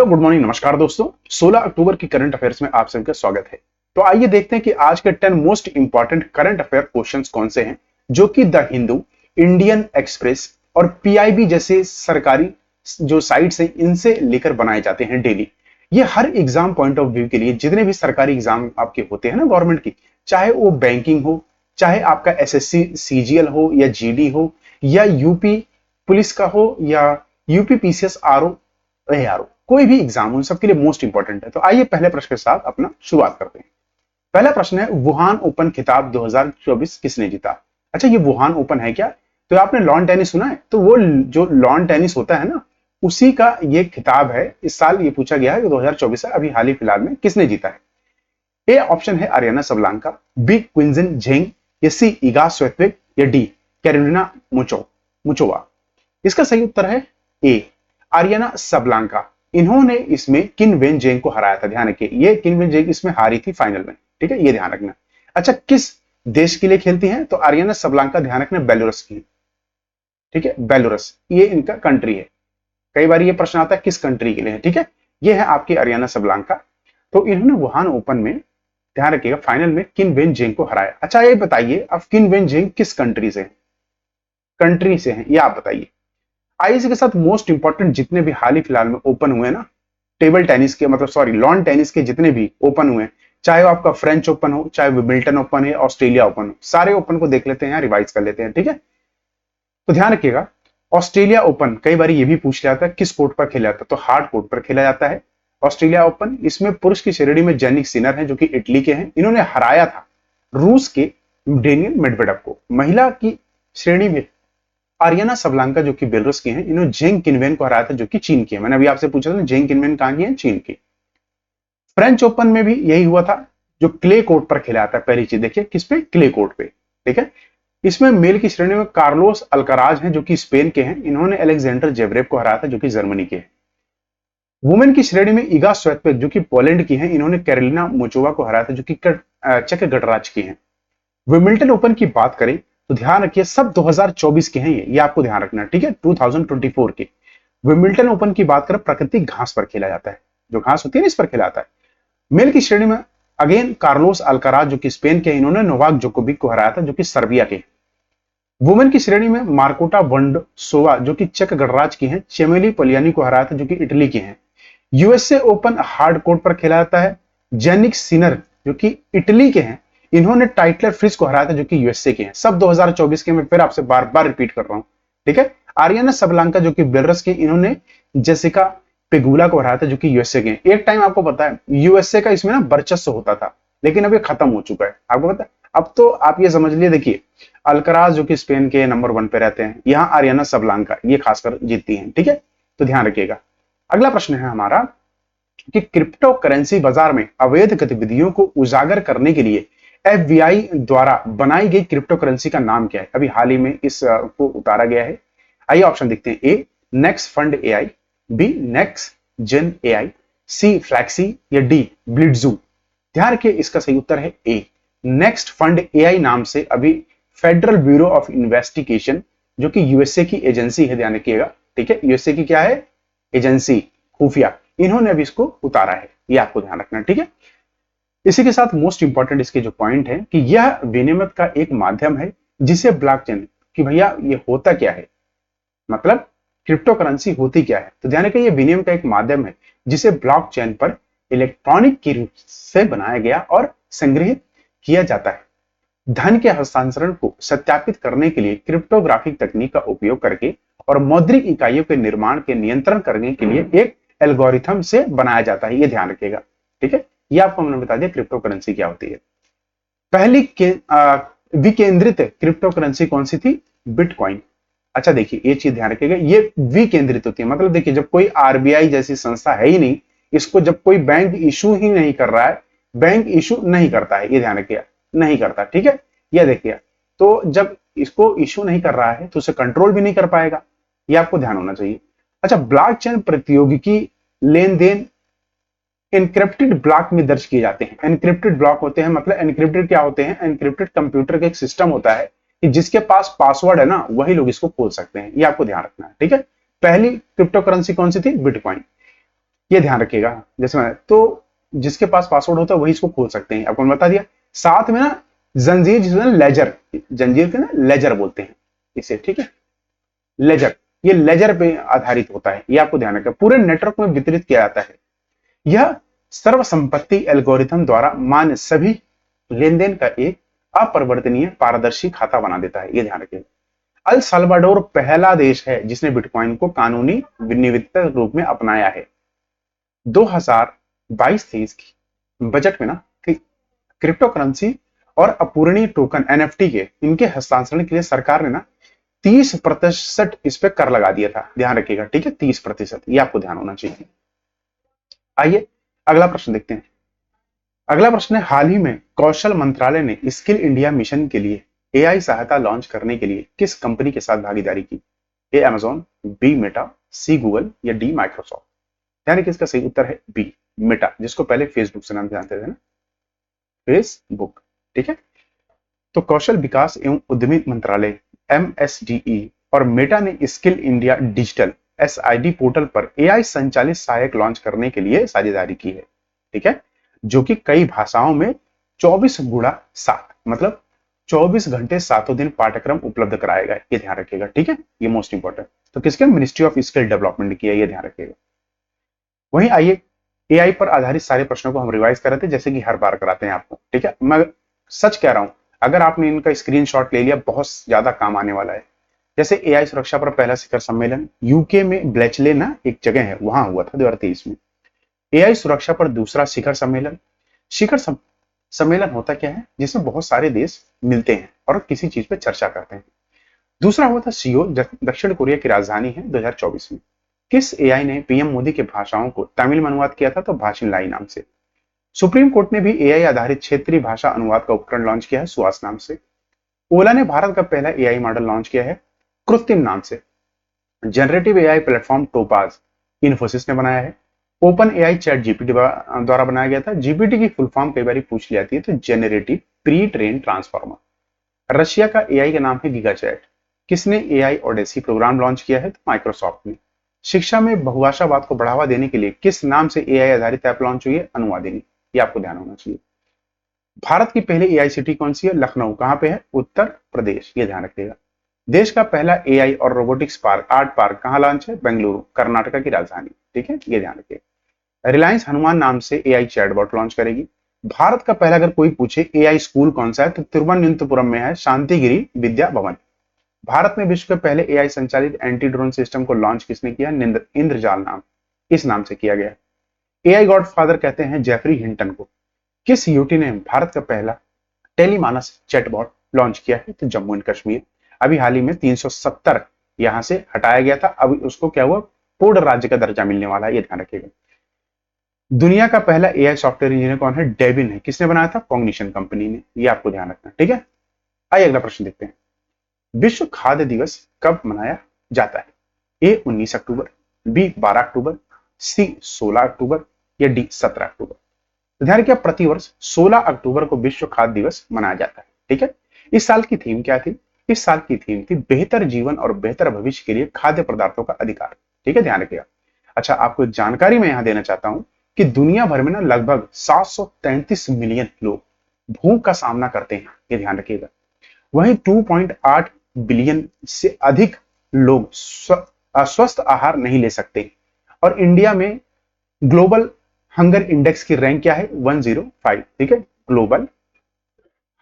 Hello, good morning, नमस्कार दोस्तों। 16 अक्टूबर की करंट अफेयर्स में आप सभी का स्वागत है। तो आइए देखते हैं कि आज के 10 most important current affair questions कौन से हैं जो कि द हिंदू, इंडियन एक्सप्रेस और पीआईबी जैसे सरकारी जो साइट्स हैं इनसे लेकर बनाए जाते हैं डेली। ये हर एग्जाम पॉइंट ऑफ व्यू के लिए जितने भी सरकारी एग्जाम आपके होते हैं ना गवर्नमेंट की, चाहे वो बैंकिंग हो, चाहे आपका एसएससी सीजीएल हो या जीडी हो, या यूपी पुलिस का हो, या यूपी पीसीएस आरओ एआरओ, कोई भी एग्जाम उन सबके लिए मोस्ट इंपॉर्टेंट है। तो आइए पहले प्रश्न के साथ अपना शुरुआत करते हैं। पहला प्रश्न है, वुहान ओपन खिताब 2024 किसने जीता? अच्छा, ये वुहान ओपन है क्या? तो आपने लॉन टेनिस सुना है? तो वो जो लॉन टेनिस होता है ना, उसी का ये खिताब है। इस साल ये पूछा गया है कि 2024 है, अभी हाल ही फिलहाल में किसने जीता है? ए ऑप्शन है आरियाना सबलांका, बी क्विंजन झेंग, या सी इगा स्वेत्विक, या डी कैरोलिना मुचोवा। इसका सही उत्तर है ए आरियाना सबलांका। इन्होंने इसमें किन वेन जेंग को हराया था। ध्यान रखिए, ये किन वेन जेंग इसमें हारी थी फाइनल में, ठीक है, ये ध्यान रखना। अच्छा, किस देश के लिए खेलती हैं? तो आरियाना सबलांका, ध्यान रखना, बेलारूस की, ठीक है, बेलारूस ये इनका कंट्री है। कई बार ये प्रश्न आता है किस कंट्री के लिए है, ठीक है, ये है आपकी आरियाना सबलांका। तो इन्होंने वुहान ओपन में, ध्यान रखिएगा, फाइनल में किन वेन जेंग को हराया। अच्छा, ये बताइए अब किन वेन जेंग किस कंट्री से है, ये आप बताइए। आईएससी के साथ मोस्ट इंपॉर्टेंट जितने भी हाल ही फिलहाल में ओपन हुए ना टेबल टेनिस के, मतलब सॉरी लॉन टेनिस के जितने भी ओपन हुए, चाहे वो आपका फ्रेंच ओपन हो, चाहे विंबलडन ओपन है, ऑस्ट्रेलिया ओपन हो, सारे ओपन को देख लेते हैं, रिवाइज कर लेते हैं, ठीक है। तो ध्यान रखिएगा, ऑस्ट्रेलिया ओपन कई बार ये भी पूछ लिया जाता है किस कोर्ट पर खेला जाता है, तो हार्ड कोर्ट पर खेला जाता है ऑस्ट्रेलिया ओपन। इसमें पुरुष की श्रेणी में जेनिक सिनर है जो कि इटली के हैं, इन्होंने हराया था रूस के डेनियल मेडवेडेव को। महिला की श्रेणी में आरियाना सबलांका जो कि बेलारूस की हैं, इन्होंने जेंग किनवेन को हराया था जो कि चीन की है। मैंने अभी आपसे पूछा था जेंग किनवेन कहां की है, चीन की। फ्रेंच ओपन में भी यही हुआ था, जो क्ले कोर्ट पर खेला जाता है। पहली चीज देखिए, किस पे? क्ले कोर्ट पे, ठीक है। इसमें मेल की श्रेणी में कार्लोस अल्काराज हैं जो कि स्पेन के हैं, इन्होंने अलेक्जेंडर जेवरेव को हराया था जो कि जर्मनी के हैं। वुमेन की श्रेणी में इगा स्वेत्विक जो कि पोलैंड की हैं, इन्होंने कैरोलिना मुचोवा को हराया था जो कि चेक गणराज्य की हैं। विंबलडन ओपन की बात करें तो ध्यान रखिए सब 2024 के हैं, ये आपको ध्यान रखना, ठीक है, 2024 के। विंबलडन ओपन की बात करें प्राकृतिक घास पर खेला जाता है, जो घास होती है ना इस पर खेला जाता है। मेल की श्रेणी में अगेन कार्लोस अल्काराज जो कि स्पेन के, इन्होंने नोवाक जोकोविक को हराया था जो कि सर्बिया के। वुमेन की श्रेणी में मार्कोटा वोंडरोवा जो कि चेक गणराज्य की हैं, चेमेली पोलियानी को हराया था जो कि इटली के हैं। यूएसए ओपन हार्ड कोर्ट पर खेला जाता है, जेनिक सिनर जो कि इटली के हैं, इन्होंने टाइटलर फ्रिज को हराया था जो कि यूएसए के हैं। सब 2024 के, मैं फिर आपसे बार बार रिपीट कर रहा हूं, ठीक है। आरियाना सबलांका जो कि बेलारूस के, इन्होंने जेसिका पेगुला को हराया था जो कि यूएसए के हैं। एक टाइम आपको पता है यूएसए का इसमें ना वर्चस्व होता था, लेकिन अब ये खत्म हो चुका है, आपको पता है। अब तो आप ये समझ लिए, देखिए अल्कराज जो कि स्पेन के नंबर 1 पे रहते हैं, यहाँ आरियाना सबलांका ये खासकर जीतती हैं, ठीक है, तो ध्यान रखिएगा। अगला प्रश्न है हमारा कि क्रिप्टो करेंसी बाजार में अवैध गतिविधियों को उजागर करने के लिए एफबीआई द्वारा बनाई गई क्रिप्टो करेंसी का नाम क्या है? अभी हाल ही में इस को उतारा गया है। आइए ऑप्शन देखते हैं। A next fund AI, B next gen AI, C flexi, या डी ब्लिट्जू। ध्यान रखिए, इसका सही उत्तर है ए नेक्स्ट फंड एआई नाम से अभी फेडरल ब्यूरो ऑफ इन्वेस्टिगेशन जो कि यूएसए की एजेंसी है, ध्यान रखिएगा, ठीक है, यूएसए की क्या है एजेंसी, खुफिया, इन्होंने अभी इसको उतारा है, ये आपको ध्यान रखना, ठीक है। इसी के साथ मोस्ट इंपॉर्टेंट इसके जो पॉइंट है कि यह विनिमय का एक माध्यम है जिसे ब्लॉकचेन, कि भैया ये होता क्या है, मतलब क्रिप्टो करेंसी होती क्या है। तो ध्यान रखिए, ये विनिमय का एक माध्यम है जिसे ब्लॉकचेन पर इलेक्ट्रॉनिक के रूप से बनाया गया और संग्रहित किया जाता है। धन के हस्तांतरण को सत्यापित करने के लिए क्रिप्टोग्राफिक तकनीक का उपयोग करके और मौद्रिक इकाइयों के निर्माण के नियंत्रण करने के लिए एक एल्गोरिथम से बनाया जाता है, ये ध्यान रखिएगा, ठीक है। ये आपको मैंने बता दिया क्रिप्टो करेंसी क्या होती है। पहली विकेंद्रित क्रिप्टो करेंसी कौन सी थी? बिटकॉइन। अच्छा देखिए, ये चीज ध्यान रखिएगा, ये विकेंद्रित होती है, मतलब देखिए जब कोई आरबीआई जैसी संस्था है ही नहीं, इसको जब कोई बैंक इशू ही नहीं कर रहा है, बैंक इशू नहीं करता है, ये ध्यान रखिएगा, नहीं करता, ठीक है। यह देखिए, तो जब इसको इशू नहीं कर रहा है तो उसे कंट्रोल भी नहीं कर पाएगा, ये आपको ध्यान होना चाहिए। अच्छा, ब्लॉकचेन प्रौद्योगिकी लेन देन एनक्रिप्टेड ब्लॉक में दर्ज किए जाते हैं। एनक्रिप्टेड ब्लॉक होते हैं, मतलब एनक्रिप्टेड क्या होते हैं? एनक्रिप्टेड कंप्यूटर का एक सिस्टम होता है कि जिसके पास पासवर्ड है ना, वही लोग इसको खोल सकते हैं, ये आपको ध्यान रखना है, ठीक है। पहली क्रिप्टो करेंसी कौन सी थी? बिटकॉइन। ये ध्यान रखिएगा। जैसे मैं तो जिसके पास पासवर्ड होता है वही इसको खोल सकते हैं, आपको बता दिया। साथ में ना जंजीर, जिसमें लेजर, जंजीर के ना लेजर बोलते हैं इसे, ठीक है, लेजर, ये लेजर पे आधारित होता है, ये आपको ध्यान रखना। पूरे नेटवर्क में वितरित किया जाता है। यह सर्वसंपत्ति एल्गोरिथम द्वारा मान्य सभी लेन देन का एक अपरिवर्तनीय पारदर्शी खाता बना देता है, ये ध्यान रखिए। अल साल्वाडोर पहला देश है जिसने बिटकॉइन को कानूनी विनिर्मित रूप में अपनाया है। 2022-23 की बजट में ना क्रिप्टो करेंसी और अपूरणीय टोकन एनएफटी के इनके हस्तांतरण के लिए सरकार ने ना 30% इस पे कर लगा दिया था, ध्यान रखिएगा, ठीक है, 30%, ये आपको ध्यान होना चाहिए। आइए अगला प्रश्न देखते हैं। अगला प्रश्न है, हाल ही में कौशल मंत्रालय ने स्किल इंडिया मिशन के लिए एआई सहायता लॉन्च करने के लिए किस कंपनी के साथ भागीदारी की? ए Amazon, B Meta, C Google या डी माइक्रोसॉफ्ट? ध्यान रखिए, इसका सही उत्तर है बी मेटा, जिसको पहले फेसबुक से नाम जानते थे ना, फेसबुक, ठीक है। तो कौशल विकास एवं उद्यमी मंत्रालय एमएसडीई और मेटा ने skill India digital SID portal पर एआई संचालित सहायक लॉन्च करने के लिए साझेदारी की है, ठीक है, जो कि कई भाषाओं में 24x7 मतलब 24 घंटे 7 दिन पाठ्यक्रम उपलब्ध कराएगा, ये ध्यान रखिएगा, ठीक है, ये मोस्ट इंपॉर्टेंट। तो किसके? मिनिस्ट्री ऑफ स्किल डेवलपमेंट की है, ये ध्यान रखिएगा। वहीं आइए एआई पर आधारित सारे प्रश्नों को हम रिवाइज कर रहे थे, जैसे कि हर बार कराते हैं आपको, ठीक है। मैं सच कह रहा हूं, अगर आपने इनका स्क्रीनशॉट ले लिया बहुत ज्यादा काम आने वाला है। जैसे एआई सुरक्षा पर पहला शिखर सम्मेलन यूके में ब्लेचले ना एक जगह है, वहां हुआ था 2023 में। एआई सुरक्षा पर दूसरा शिखर सम्मेलन। शिखर सम्मेलन होता क्या है? जिसमें बहुत सारे देश मिलते हैं और किसी चीज पे चर्चा करते हैं। दूसरा हुआ था सियोल, दक्षिण कोरिया की राजधानी है, 2024 में। किस एआई ने पीएम मोदी के भाषाओं को तमिल में अनुवाद किया था? तो भाषण लाई नाम से। सुप्रीम कोर्ट ने भी एआई आधारित क्षेत्रीय भाषा अनुवाद का उपकरण लॉन्च किया है, सुहास नाम से। ओला ने भारत का पहला एआई मॉडल लॉन्च किया है, कृत्रिम नाम से। Generative AI platform topaz Infosys ने बनाया है। ओपन एआई चैट जीपीटी द्वारा बनाया गया था। जीपीटी की फुल फॉर्म कई बार पूछ ली जाती है, तो generative pre train transformer. Russia का एआई का नाम है गीगा चैट। किसने एआई ओडेसी प्रोग्राम लॉन्च किया है? तो माइक्रोसॉफ्ट ने। शिक्षा में बहुभाषावाद को बढ़ावा देने के लिए किस नाम से एआई आधारित ऐप लॉन्च हुई है? अनुवादिनी, ये आपको ध्यान होना चाहिए। भारत की पहली एआई सिटी कौन सी है? लखनऊ। कहां पे है? उत्तर प्रदेश, ये ध्यान रखिएगा। देश का पहला एआई और रोबोटिक्स पार्क, आर्ट पार्क, कहां लॉन्च है? बेंगलुरु, कर्नाटका की राजधानी, ठीक है, ये ध्यान रखिएगा। रिलायंस हनुमान नाम से एआई चैटबॉट लॉन्च करेगी। भारत का पहला, अगर कोई पूछे एआई स्कूल कौन सा है, तो तिरुवनंतपुरम में है, शांतिगिरी विद्या भवन। भारत में विश्व के पहले एआई संचालित एंटी ड्रोन सिस्टम को लॉन्च किसने किया? इंद्रजाल नाम, इस नाम से किया गया। एआई गॉडफादर कहते हैं जेफरी हिंटन को। किस यूटी ने भारत का पहला टेलीमानस चैटबॉट लॉन्च किया है? तो जम्मू एंड कश्मीर। अभी हाल ही में 370 यहां से हटाया गया था, अभी उसको क्या हुआ? पूर्ण राज्य का दर्जा मिलने वाला है, ये ध्यान रखिएगा। दुनिया का पहला एआई सॉफ्टवेयर इंजीनियर कौन है? डेबिन है। किसने बनाया था? कॉग्निशन कंपनी ने, ये आपको ध्यान रखना, ठीक है। आइए अगला प्रश्न देखते हैं। विश्व खाद्य दिवस कब मनाया जाता है? ए 19 अक्टूबर, बी 12 अक्टूबर, सी 16 अक्टूबर या डी 17 अक्टूबर? तो ध्यान रखिए, प्रतिवर्ष 16 अक्टूबर को विश्व खाद्य दिवस मनाया जाता है, ठीक है। इस साल की थीम क्या थी? इस साल की थीम थी बेहतर जीवन और बेहतर भविष्य के लिए खाद्य पदार्थों का अधिकार, ठीक है, ध्यान रखिएगा। अच्छा, आपको एक जानकारी मैं यहां देना चाहता हूं कि दुनिया भर में ना लगभग 733 मिलियन लोग भूख का सामना करते हैं, ये ध्यान रखिएगा। वहीं 2.8 बिलियन से अधिक लोग स्वस्थ आहार नहीं ले सकते। और इंडिया में ग्लोबल हंगर इंडेक्स की रैंक क्या है? 105, ठीक है, ग्लोबल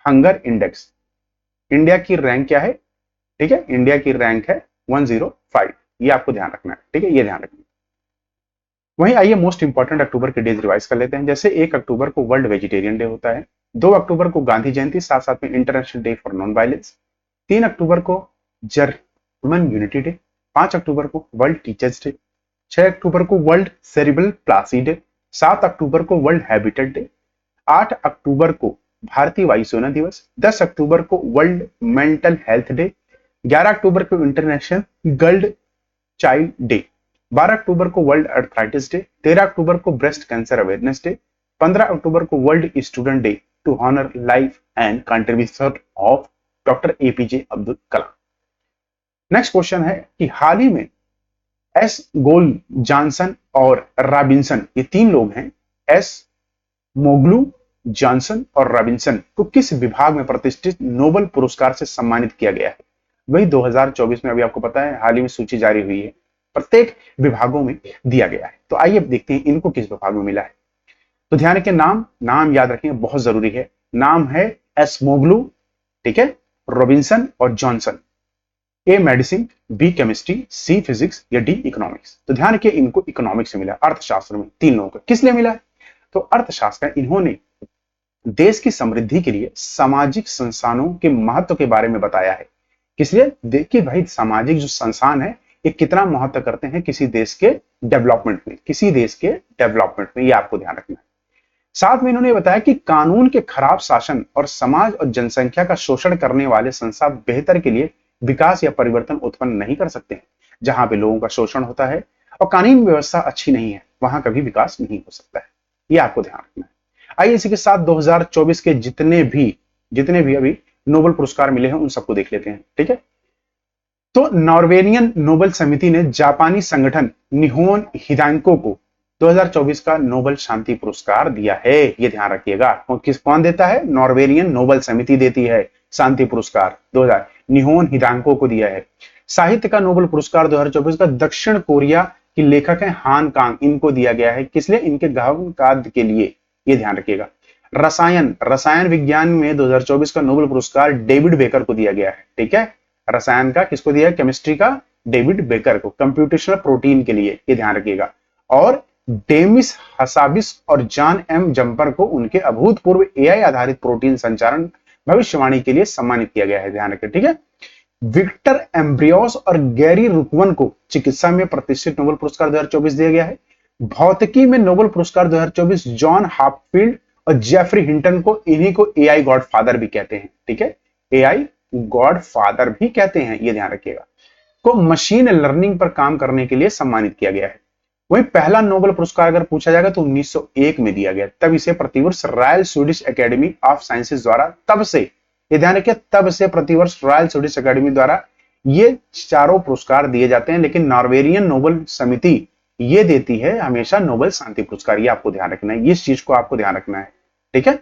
हंगर इंडेक्स, इंडिया की रैंक क्या है? ठीक है, इंडिया की रैंक है 105, ये आपको ध्यान रखना है, ठीक है, ये ध्यान रखना। वहीं आइए मोस्ट इंपॉर्टेंट अक्टूबर के डेज रिवाइज कर लेते हैं। जैसे 1 अक्टूबर को वर्ल्ड वेजिटेरियन डे होता है, 2 अक्टूबर को गांधी जयंती, साथ साथ में international day for non violence, 3 अक्टूबर को जर्मन यूनिटी डे, 5 अक्टूबर को वर्ल्ड टीचर्स डे, 6 अक्टूबर को वर्ल्ड सेरिब्रल प्लासी डे, 7 अक्टूबर को वर्ल्ड हैबिटेट डे, 8 अक्टूबर को भारतीय वायुसेना दिवस, 10 अक्टूबर को वर्ल्ड मेंटल हेल्थ डे, 11 अक्टूबर को इंटरनेशनल गर्ल चाइल्ड डे, 12 अक्टूबर को वर्ल्ड अर्थराइटिस डे, 13 अक्टूबर को ब्रेस्ट कैंसर अवेयरनेस डे, 15 अक्टूबर को world student day to honour life and contribution of doctor APJ Abdul Kalam. Next question है कि हाल ही में एस गोल जॉनसन और रॉबिन्सन, ये तीन लोग हैं। एस मोगलू, जॉनसन और रॉबिन्सन को किस विभाग में प्रतिष्ठित नोबेल पुरस्कार से सम्मानित किया गया है? वही 2024 में, अभी आपको पता है हाल ही में सूची जारी हुई है, प्रत्येक विभागों में दिया गया है। तो आइए देखते हैं इनको किस विभाग में मिला है। तो ध्यान रखें, नाम नाम याद रखें, बहुत जरूरी है। नाम है एस मोगलू, ठीक है, रॉबिन्सन और Johnson. A medicine, B chemistry, C physics या डी इकोनॉमिक्स। तो ध्यान रखिए इनको इकोनॉमिक्स में मिला, अर्थशास्त्र में तीन लोगों को। किस लिए मिला है? तो अर्थशास्त्र, इन्होंने देश की समृद्धि के लिए सामाजिक संस्थानों के महत्व के बारे में बताया है। किस लिए? देखिए भाई, सामाजिक जो संस्थान है ये कितना महत्व करते हैं किसी देश के डेवलपमेंट में, किसी देश के डेवलपमेंट में, ये आपको ध्यान रखना है। साथ में इन्होंने बताया कि कानून के खराब शासन और समाज और जनसंख्या का शोषण करने वाले संस्था बेहतर के लिए विकास या परिवर्तन उत्पन्न नहीं कर सकते हैं। जहां पे लोगों का शोषण होता है और कानून व्यवस्था अच्छी नहीं है, वहां कभी विकास नहीं हो सकता है, ये आपको ध्यान रखना है। आइए इसी के साथ 2024 के जितने भी अभी नोबेल पुरस्कार मिले हैं उन सबको देख लेते हैं, ठीक है। तो नॉर्वेनियन नोबेल समिति ने जापानी संगठन निहोन हिदांको को 2024 का नोबेल शांति पुरस्कार दिया है, ये ध्यान रखिएगा। कौन देता है? नॉर्वेनियन नोबेल समिति देती है शांति पुरस्कार 2000, निहोन हिदांको को दिया है। साहित्य का नोबेल पुरस्कार 2024 का दक्षिण कोरिया की लेखक है हान कांग, इनको दिया गया है। किस लिए? इनके गहन कार्य के लिए, ये ध्यान रखिएगा। रसायन विज्ञान में 2024 का नोबेल पुरस्कार डेविड बेकर को दिया गया है, ठीक है। रसायन का किसको दिया है? केमिस्ट्री का डेविड बेकर को, कंप्यूटेशनल प्रोटीन के लिए, ये ध्यान रखिएगा। और डेमिस हसाबिस और जॉन एम जम्पर को उनके अभूतपूर्व एआई आधारित प्रोटीन संचारण भविष्यवाणी के लिए सम्मानित किया गया है, ध्यान रखिए, ठीक है। विक्टर एम्ब्रियोस और गैरी रुकवन को चिकित्सा में प्रतिष्ठित नोबेल पुरस्कार 2024 दिया गया है। भौतिकी में नोबेल पुरस्कार 2024 जॉन हाफील्ड और जेफरी हिंटन को, इन्हीं को एआई गॉडफादर भी कहते हैं, ठीक है, एआई गॉडफादर भी कहते हैं, ये ध्यान रखिएगा, को मशीन लर्निंग पर काम करने के लिए सम्मानित किया गया है। वही पहला नोबेल पुरस्कार अगर पूछा जाएगा तो 1901 में दिया गया, तब इसे प्रतिवर्ष royal Swedish academy of sciences द्वारा, तब से, ये ध्यान रखिए, तब से प्रतिवर्ष रॉयल स्वीडिश एकेडमी द्वारा ये चारों पुरस्कार दिए जाते हैं। लेकिन नॉर्वेरियन नोबेल समिति ये देती है हमेशा नोबेल शांति पुरस्कार, ये आपको ध्यान रखना है, इस चीज को आपको ध्यान रखना है, ठीक है।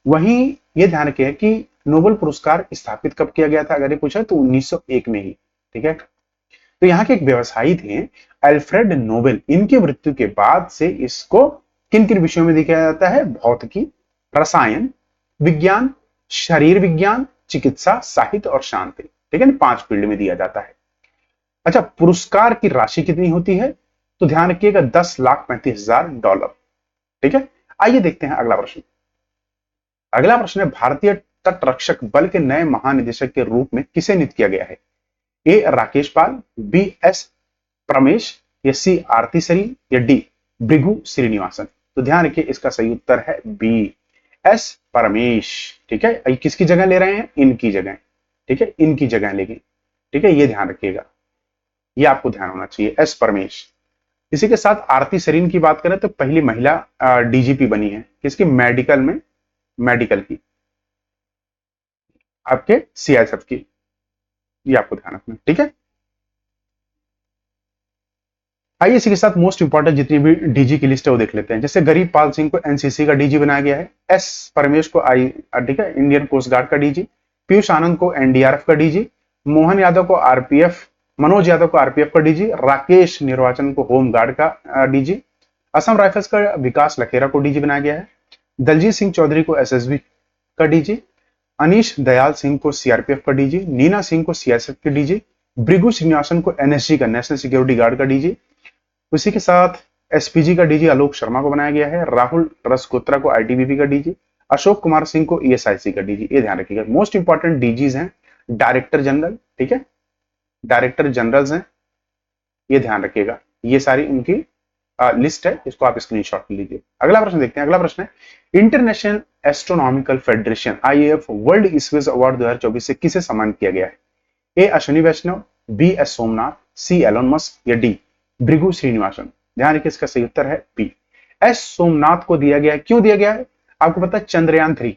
वहीं ये ध्यान रखिए कि नोबेल पुरस्कार स्थापित कब किया गया था, अगर ये पूछा तो 1901 में ही, ठीक है। तो यहाँ के एक व्यवसायी थे अल्फ्रेड नोबेल, इनकी मृत्यु के बाद से इसको किन किन विषयों में दिखाया जाता है? भौतिकी, रसायन विज्ञान, शरीर विज्ञान, चिकित्सा, साहित्य और शांति, ठीक है, 5 फील्ड में दिया जाता है। अच्छा, पुरस्कार की राशि कितनी होती है? तो ध्यान रखिएगा $10,35,000, ठीक है। आइए देखते हैं अगला प्रश्न। अगला प्रश्न है, भारतीय तटरक्षक बल के नए महानिदेशक के रूप में किसे नियुक्त किया गया है? ए राकेश पाल, बी एस प्रमेश या सी आरती सरी या डी भृगु श्रीनिवासन। तो ध्यान रखिए इसका सही उत्तर है बी एस परमेश, ठीक है। किसकी जगह ले रहे हैं? इनकी जगह, ठीक है, इनकी जगह लेंगे, ठीक है, ये ध्यान रखिएगा, ये आपको ध्यान होना चाहिए, एस परमेश। इसी के साथ आरती सरीन की बात करें तो पहली महिला डीजीपी बनी है, किसकी? मेडिकल में, मेडिकल की, आपके सीआईएसएफ की, ये आपको ध्यान रखना, ठीक है। आइए इसी के साथ मोस्ट इंपॉर्टेंट जितनी भी डीजी की लिस्ट है वो देख लेते हैं। जैसे गरीब पाल सिंह को एनसीसी का डीजी बनाया गया है, एस परमेश को ठीक है, इंडियन कोस्ट गार्ड का डीजी, पीयूष आनंद को एनडीआरएफ का डीजी, मोहन यादव को आरपीएफ, मनोज यादव को आरपीएफ का डीजी, राकेश निर्वाचन को होम गार्ड का डीजी, असम राइफल्स का विकास लखेरा को डीजी बनाया गया है, दलजीत सिंह चौधरी को एसएसबी का डीजी, अनीश दयाल सिंह को सीआरपीएफ का डीजी, नीना सिंह को सीआईएसएफ का डीजी, भृगु श्रीनिवासन को एनएसजी का, नेशनल सिक्योरिटी गार्ड का डीजी। उसी के साथ एसपीजी का डीजी आलोक शर्मा को बनाया गया है, राहुल रसकोत्रा को आईटीबीपी का डीजी, अशोक कुमार सिंह को ईएसआईसी का डीजी, ये ध्यान रखिएगा। मोस्ट इंपॉर्टेंट डीजीज हैं डायरेक्टर जनरल, ठीक है, डायरेक्टर जनरल्स हैं, ये ध्यान रखिएगा, ये सारी उनकी लिस्ट है, इसको आप स्क्रीनशॉट लीजिए। अगला प्रश्न देखते हैं। अगला प्रश्न है, International Astronomical Federation IAF World Space Award 2024 से किसे सम्मानित किया गया है? A Ashwini Vaishnaw, B S Somnath, C Elon Musk या डी भृगु श्रीनिवासन। ध्यान रखिए इसका सही उत्तर है बी एस सोमनाथ को दिया गया है। क्यों दिया गया है? आपको पता है चंद्रयान 3,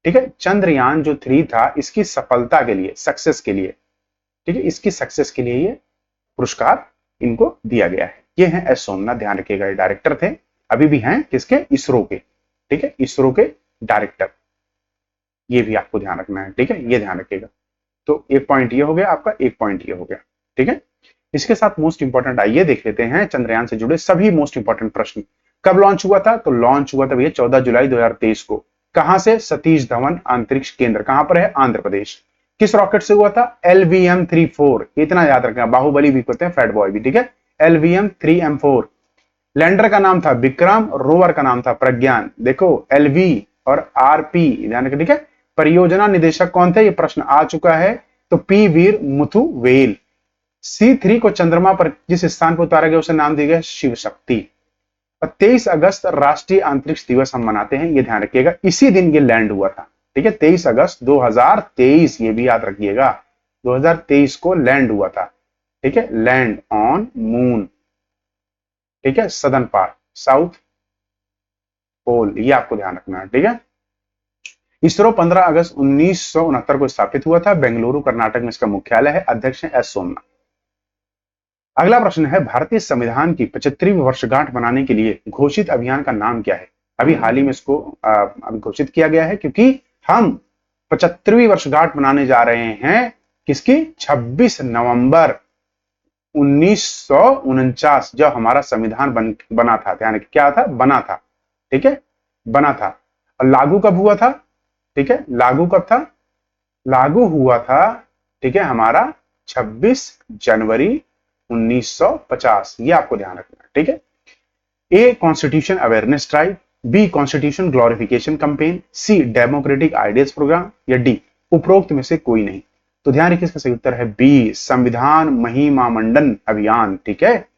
ठीक है, चंद्रयान जो 3 था इसकी सफलता के लिए, सक्सेस के लिए, ठीक है, इसकी सक्सेस के लिए ये पुरस्कार इनको दिया गया है। ये हैं एस सोमनाथ, ध्यान रखिएगा, ये डायरेक्टर थे, अभी भी हैं किसके, इसरो के, ठीक है, इसरो के डायरेक्टर, ये भी आपको ध्यान रखना है, ठीक है, ये ध्यान रखिएगा। तो एक पॉइंट ये हो गया आपका, एक पॉइंट ये हो गया, ठीक है। इसके साथ मोस्ट इंपॉर्टेंट आइए देख लेते हैं चंद्रयान से जुड़े सभी मोस्ट इंपॉर्टेंट प्रश्न। कब लॉन्च हुआ था, तो लॉन्च हुआ था भैया 14 जुलाई 2023 को। कहां से, सतीश धवन अंतरिक्ष केंद्र, कहां पर है, आंध्र प्रदेश। किस रॉकेट से हुआ था, LVM-34, इतना याद रखना, बाहुबली भी कहते हैं, फैट बॉय भी, ठीक है, LVM-3M4। लैंडर का नाम था विक्रम, रोवर का नाम था प्रज्ञान। देखो LV और RP ध्यान रखिए, ठीक है। परियोजना निदेशक कौन थे, ये प्रश्न आ चुका है, तो P वीर मुथु वेल। C3 को चंद्रमा पर जिस स्थान पर उतारा गया उसे नाम दिया गया शिव शक्ति। और 23 अगस्त राष्ट्रीय अंतरिक्ष दिवस हम मनाते हैं, ये ध्यान रखिएगा, इसी दिन ये लैंड हुआ था, ठीक है, 23 अगस्त 2023, ये भी याद रखिएगा, 2023 को लैंड हुआ था, ठीक है, लैंड ऑन मून, ठीक है, सदर्न पार्ट, साउथ पोल, ये आपको ध्यान रखना है, ठीक है। इसरो 15 अगस्त 1969 को स्थापित हुआ था, बेंगलुरु कर्नाटक में इसका मुख्यालय है, अध्यक्ष है एस सोमनाथ। अगला प्रश्न है, भारतीय संविधान की 75वीं वर्षगांठ मनाने के लिए घोषित अभियान का नाम क्या है। अभी हाल ही में इसको अभी घोषित किया गया है, क्योंकि हम 75वीं वर्षगांठ मनाने जा रहे हैं किसकी, 26 नवंबर 1949, जब हमारा संविधान बना था, ध्यान रखिए, क्या था, बना था, ठीक है, बना था। और लागू कब हुआ था, ठीक है, लागू कब था, लागू हुआ था, ठीक है, हमारा 26 जनवरी 1950, ये आपको ध्यान रखना है, ठीक है। A constitution awareness drive, B constitution glorification campaign, C democratic ideas programme, या डी उपरोक्त में से कोई नहीं। तो ध्यान रखिए, इसका सही उत्तर है बी, संविधान महिमा मंडन अभियान, ठीक है,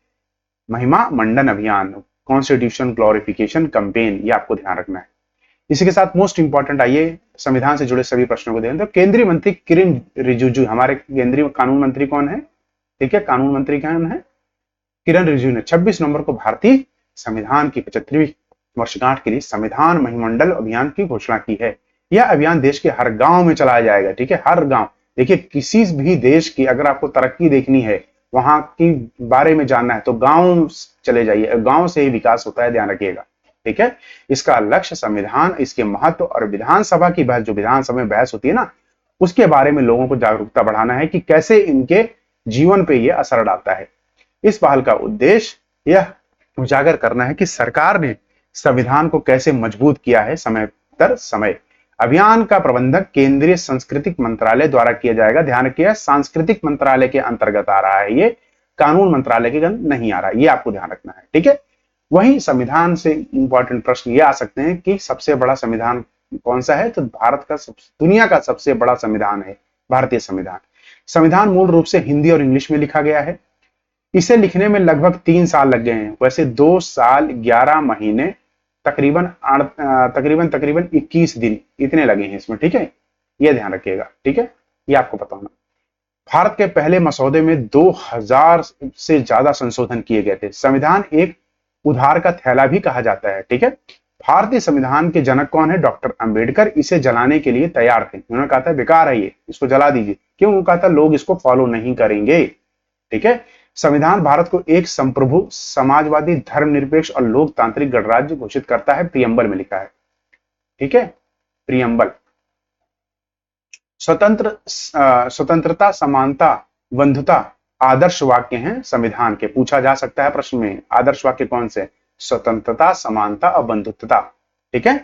महिमा मंडन अभियान, कॉन्स्टिट्यूशन ग्लोरिफिकेशन कैंपेन, ये आपको ध्यान रखना है। इसी के साथ मोस्ट इंपॉर्टेंट आइए संविधान से जुड़े सभी प्रश्नों को देखें। तो केंद्रीय मंत्री किरण रिजिजू, हमारे केंद्रीय कानून मंत्री कौन है, ठीक है, कानून मंत्री कौन है, किरण रिजिजू ने 26 नवंबर को भारतीय संविधान की 75वीं वर्षगांठ के लिए संविधान महिमंडल अभियान की घोषणा की है। यह अभियान देश के हर गांव में चलाया जाएगा, ठीक है, हर गांव। देखिए, किसी भी देश की अगर आपको तरक्की देखनी है, वहां की बारे में जानना है, तो गांव चले जाइए, गांव से ही विकास होता है, ध्यान रखिएगा, ठीक है। इसका लक्ष्य संविधान, इसके महत्व और विधानसभा की बहस, जो विधानसभा में बहस होती है ना, उसके बारे में लोगों को जागरूकता बढ़ाना है कि कैसे इनके जीवन पे यह असर डालता है। इस पहल का उद्देश्य यह उजागर करना है कि सरकार ने संविधान को कैसे मजबूत किया है समय दर समय। अभियान का प्रबंधक केंद्रीय सांस्कृतिक मंत्रालय द्वारा किया जाएगा, ध्यान रखिए, सांस्कृतिक मंत्रालय के अंतर्गत आ रहा है, ये कानून मंत्रालय के अंतर्गत नहीं आ रहा है, ये आपको ध्यान रखना है, ठीक है। वहीं संविधान से इंपॉर्टेंट प्रश्न ये आ सकते हैं कि सबसे बड़ा संविधान कौन सा है, तो भारत का दुनिया का सबसे बड़ा संविधान है भारतीय संविधान। संविधान मूल रूप से हिंदी और इंग्लिश में लिखा गया है। इसे लिखने में लगभग 3 साल लग गए हैं, वैसे 2 साल 11 महीने तकरीबन 21 दिन इतने लगे हैं इसमें, ठीक है, ये ध्यान रखिएगा, ठीक है, ये आपको पता होना। भारत के पहले मसौदे में 2000 से ज्यादा संशोधन किए गए थे। संविधान एक उधार का थैला भी कहा जाता है, ठीक है। भारतीय संविधान के जनक कौन है, डॉक्टर अंबेडकर इसे जलाने के लिए तैयार थे। उन्होंने कहा था बेकार है ये, इसको जला दीजिए। क्यों, उन्होंने कहा था लोग इसको फॉलो नहीं करेंगे, ठीक है। संविधान भारत को एक संप्रभु, समाजवादी, धर्मनिरपेक्ष और लोकतांत्रिक गणराज्य घोषित करता है, प्रियम्बल में लिखा है, ठीक है, प्रियम्बल। स्वतंत्रता, समानता, बंधुता आदर्श वाक्य हैं संविधान के। पूछा जा सकता है प्रश्न में, आदर्श वाक्य कौन से, स्वतंत्रता, समानता और बंधुत्वता, ठीक है।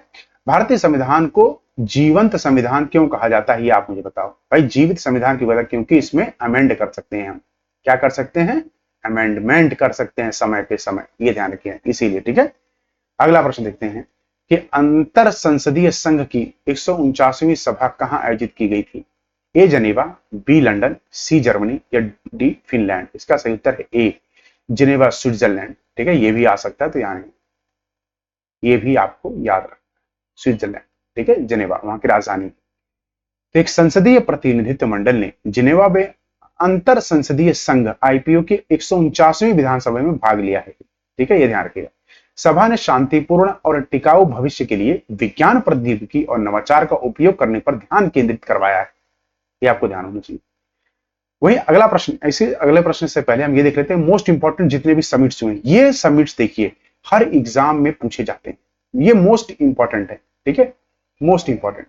भारतीय संविधान को जीवंत संविधान क्यों कहा जाता है, ये आप मुझे बताओ भाई। जीवित संविधान की वजह, क्योंकि इसमें अमेंड कर सकते हैं हम, क्या कर सकते हैं, अमेंडमेंट कर सकते हैं समय पे समय, ये ध्यान रखिए, इसीलिए, ठीक है। अगला प्रश्न देखते हैं कि अंतर संसदीय संघ की 149वीं सभा कहां आयोजित की गई थी। ए जनेवा, बी लंदन, सी जर्मनी या डी फिनलैंड। इसका सही उत्तर है ए, जिनेवा स्विट्जरलैंड, ठीक है, ये भी आ सकता है, तो यानी ये भी आपको याद रखना, स्विट्जरलैंड, ठीक है, जिनेवा वहां की राजधानी। तो एक संसदीय प्रतिनिधित्व मंडल ने जिनेवा में अंतर संसदीय संघ आईपीओ की 149वीं विधानसभा में भाग लिया है, ठीक है, ये ध्यान रखिएगा। सभा ने शांतिपूर्ण और टिकाऊ भविष्य के लिए विज्ञान, प्रौद्योगिकी और नवाचार का उपयोग करने पर ध्यान केंद्रित करवाया है, ये आपको ध्यान होना चाहिए। वही अगला प्रश्न, ऐसे अगले प्रश्न से पहले हम ये देख लेते हैं मोस्ट इंपॉर्टेंट जितने भी समिट्स हुए, ये समिट्स देखिए हर एग्जाम में पूछे जाते हैं, ये मोस्ट इंपॉर्टेंट है, ठीक है, मोस्ट इंपॉर्टेंट।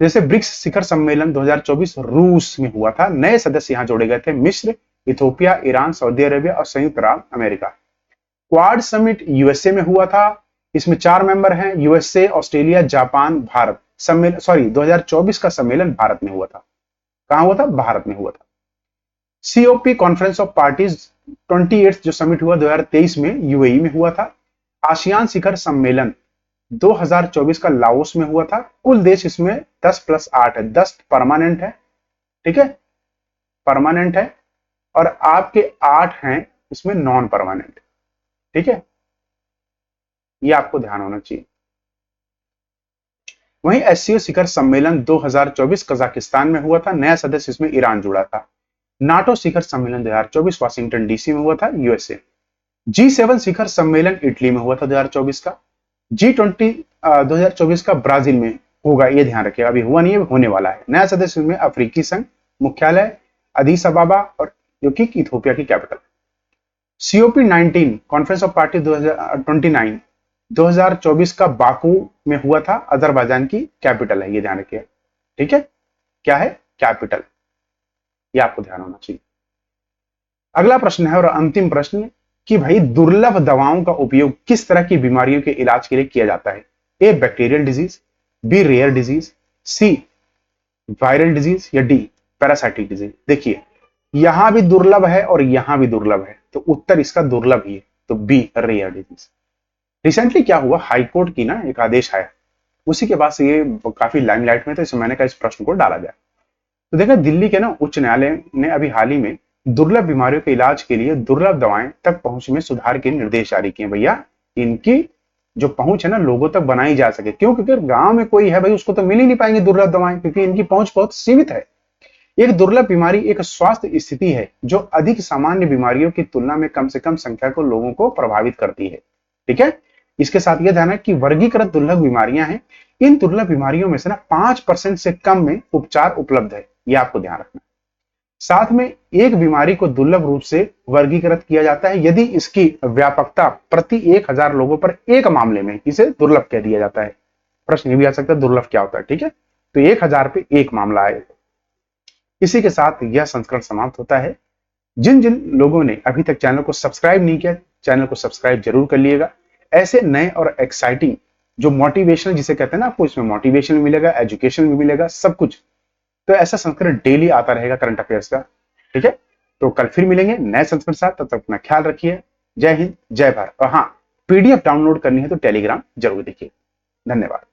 जैसे ब्रिक्स शिखर सम्मेलन 2024 रूस में हुआ था, नए सदस्य यहां जोड़े गए थे, मिस्र, इथोपिया, ईरान, सऊदी अरेबिया और संयुक्त अरब अमेरिका। क्वाड समिट यूएसए में हुआ था, इसमें 4 मेंबर हैं, यूएसए, ऑस्ट्रेलिया, जापान, भारत। सम्मेलन 2024 का सम्मेलन भारत में हुआ था। कहां हुआ था? भारत में हुआ था। सीओपी कॉन्फ्रेंस ऑफ पार्टीज 28 जो समिट हुआ 2023 में यूएई में हुआ था। आसियान शिखर सम्मेलन 2024 का लाओस में हुआ था। कुल देश इसमें 10+8 है, 10 परमानेंट है, ठीक है, परमानेंट है, और आपके 8 हैं इसमें नॉन परमानेंट, ठीक है, ये आपको ध्यान होना चाहिए। वहीं एससीओ शिखर सम्मेलन 2024 कजाकिस्तान में हुआ था, नया सदस्य इसमें ईरान जुड़ा था। नाटो शिखर सम्मेलन 2024 वाशिंगटन डीसी में हुआ था, यूएसए। G7 शिखर सम्मेलन इटली में हुआ था 2024 का। G20 2024 का ब्राजील में होगा, ये ध्यान रखिएगा, अभी हुआ नहीं है, होने वाला है। नया सदस्य में अफ्रीकी संघ, मुख्यालय अदीस अबाबा, और जो कि इथोपिया की capital. COP 19 conference of party 2029 2024 का बाकू में हुआ था, अजरबैजान की कैपिटल है, ये ध्यान रखिए, ठीक है, क्या है? कैपिटल, ये आपको ध्यान होना चाहिए। अगला प्रश्न है और अंतिम प्रश्न कि भाई दुर्लभ दवाओं का उपयोग किस तरह की बीमारियों के इलाज के लिए किया जाता है? A bacterial disease, B rare disease, C viral disease, या डी पैरासाइटिक डिजीज। देखिए यहां भी दुर्लभ है और यहां भी दुर्लभ है, तो उत्तर इसका दुर्लभ ही है, तो बी रेयर डिजीज। रिसेंटली क्या हुआ, हाईकोर्ट की ना एक आदेश आया, उसी के बाद से ये काफी लाइमलाइट में, तो इसमें मैंने कहा इस प्रश्न को डाला जाए। तो देखा दिल्ली के ना उच्च न्यायालय ने अभी हाल ही में दुर्लभ बीमारियों के इलाज के लिए दुर्लभ दवाएं तक पहुंच में सुधार के निर्देश जारी किए। भैया इनकी जो पहुंच है ना लोगों तक बनाई जा सके, क्यों? क्योंकि गांव में कोई है भाई उसको तो मिल ही नहीं पाएंगे दुर्लभ दवाएं, क्योंकि इनकी पहुंच बहुत सीमित है। एक दुर्लभ बीमारी एक स्वास्थ्य स्थिति है जो अधिक सामान्य बीमारियों की तुलना में कम से कम संख्या को लोगों को प्रभावित करती है, ठीक है। इसके साथ यह ध्यान है कि वर्गीकृत दुर्लभ बीमारियां हैं, इन दुर्लभ बीमारियों में से ना 5% से कम में उपचार उपलब्ध है, यह आपको ध्यान रखना। साथ में एक बीमारी को दुर्लभ रूप से वर्गीकृत किया जाता है यदि इसकी व्यापकता प्रति 1000 लोगों पर एक मामले में इसे दुर्लभ कह दिया जाता है। प्रश्न ये भी आ सकता है दुर्लभ क्या होता है, ठीक है, तो 1000 पे एक मामला आए। इसी के साथ यह संस्करण समाप्त होता है। जिन जिन लोगों ने अभी तक चैनल को सब्सक्राइब नहीं किया, चैनल को सब्सक्राइब जरूर कर लिएगा। ऐसे नए और एक्साइटिंग जो मोटिवेशनल जिसे कहते हैं ना, आपको इसमें मोटिवेशन मिलेगा, एजुकेशन भी मिलेगा, सब कुछ। तो ऐसा संस्करण डेली आता रहेगा करंट अफेयर्स का, ठीक है। तो कल फिर मिलेंगे नए संस्करण साथ, तब तक अपना ख्याल रखिए। जय हिंद, जय भारत। और हाँ, PDF डाउनलोड करनी है तो टेलीग्राम जरूर देखिए। धन्यवाद।